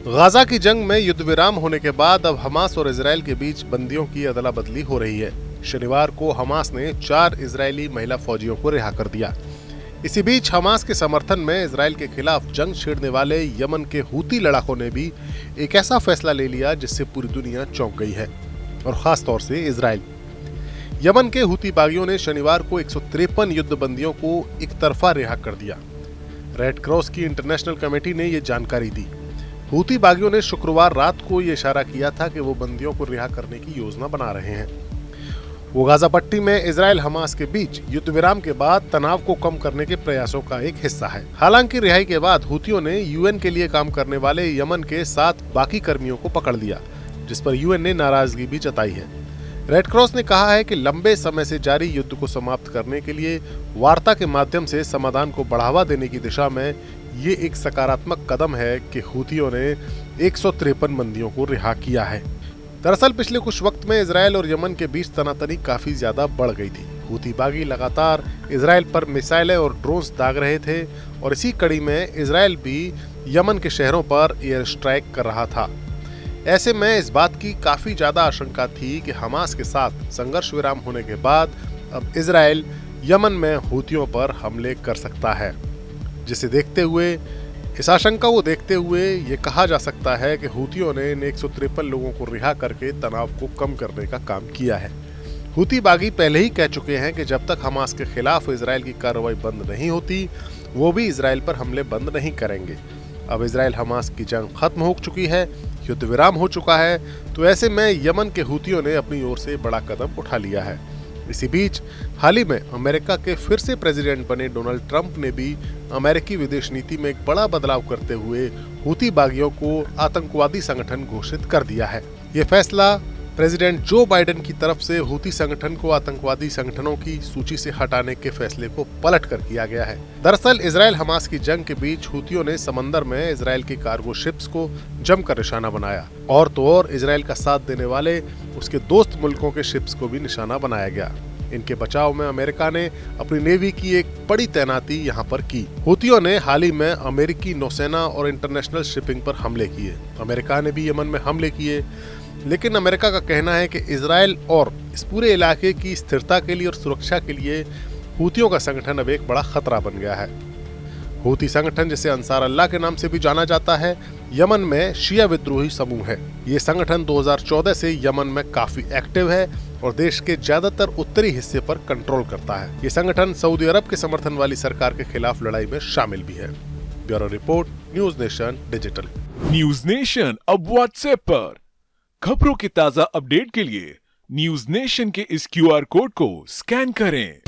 Gaza की जंग में युद्ध विराम होने के बाद अब हमास और इजराइल के बीच बंदियों की अदला बदली हो रही है। शनिवार को हमास ने 4 इजरायली महिला फौजियों को रिहा कर दिया। इसी बीच हमास के समर्थन में इजराइल के खिलाफ जंग छेड़ने वाले यमन के हूती लड़ाकों ने भी एक ऐसा फैसला ले लिया जिससे पूरी दुनिया चौंक गई है, और खास तौर से इजराइल। यमन के हूती बागियों ने शनिवार को 153 युद्ध बंदियों को एक तरफा रिहा कर दिया। रेड क्रॉस की इंटरनेशनल कमेटी ने ये जानकारी दी। हूती बागियों ने शुक्रवार रात को ये इशारा किया था कि वो बंदियों को रिहा करने की योजना बना रहे हैं। वो गाजा पट्टी में इजराइल हमास के बीच युद्ध विराम के बाद तनाव को कम करने के प्रयासों का एक हिस्सा है। हालांकि रिहाई के बाद हूतियों ने यूएन के लिए काम करने वाले यमन के 7 बाकी कर्मियों को पकड़ लिया, जिस पर यूएन ने नाराजगी भी जताई है। रेड क्रॉस ने कहा है कि लंबे समय से जारी युद्ध को समाप्त करने के लिए वार्ता के माध्यम से समाधान को बढ़ावा देने की दिशा में ये एक सकारात्मक कदम है कि हूतियों ने 153 बंदियों को रिहा किया है। दरअसल पिछले कुछ वक्त में इजराइल और यमन के बीच तनातनी काफी ज्यादा बढ़ गई थी। हूती बागी लगातार इजराइल पर मिसाइलें और ड्रोन्स दाग रहे थे, और इसी कड़ी में इजराइल भी यमन के शहरों पर एयर स्ट्राइक कर रहा था। ऐसे में इस बात की काफी ज्यादा आशंका थी कि हमास के साथ संघर्ष विराम होने के बाद अब इजराइल यमन में हूतियों पर हमले कर सकता है, जिसे देखते हुए इस आशंका को देखते हुए ये कहा जा सकता है कि हूतियों ने इन 153 लोगों को रिहा करके तनाव को कम करने का काम किया है। हूती बागी पहले ही कह चुके हैं कि जब तक हमास के खिलाफ इजराइल की कार्रवाई बंद नहीं होती, वो भी इजराइल पर हमले बंद नहीं करेंगे। अब इजराइल हमास की जंग खत्म हो चुकी है, युद्ध विराम हो चुका है, तो ऐसे में यमन के हूतियों ने अपनी ओर से बड़ा कदम उठा लिया है। इसी बीच हाल ही में अमेरिका के फिर से प्रेसिडेंट बने डोनाल्ड ट्रंप ने भी अमेरिकी विदेश नीति में एक बड़ा बदलाव करते हुए हूती बागियों को आतंकवादी संगठन घोषित कर दिया है। ये फैसला प्रेसिडेंट जो बाइडेन की तरफ से हूती संगठन को आतंकवादी संगठनों की सूची से हटाने के फैसले को पलट कर किया गया है। दरअसल इजराइल हमास की जंग के बीच हूतियों ने समंदर में इजराइल की कार्गो शिप्स को जमकर निशाना बनाया, और तो और इजराइल का साथ देने वाले उसके दोस्त मुल्कों के शिप्स को भी निशाना बनाया गया। इनके बचाव में अमेरिका ने अपनी नेवी की एक बड़ी तैनाती यहाँ पर की। हूतियों ने हाल ही में अमेरिकी नौसेना और इंटरनेशनल शिपिंग पर हमले किए। अमेरिका ने भी यमन में हमले किए, लेकिन अमेरिका का कहना है कि इजराइल और इस पूरे इलाके की स्थिरता के लिए और सुरक्षा के लिए हूतियों का संगठन अब एक बड़ा खतरा बन गया है। हूती संगठन, जिसे अंसार अल्लाह के नाम से भी जाना जाता है, यमन में शिया विद्रोही समूह है। ये संगठन 2014 से यमन में काफी एक्टिव है और देश के ज्यादातर उत्तरी हिस्से पर कंट्रोल करता है। ये संगठन सऊदी अरब के समर्थन वाली सरकार के खिलाफ लड़ाई में शामिल भी है। Bureau report, news nation digital. News nation अब व्हाट्सएप पर खबरों की ताजा अपडेट के लिए न्यूज नेशन के इस QR कोड को स्कैन करें।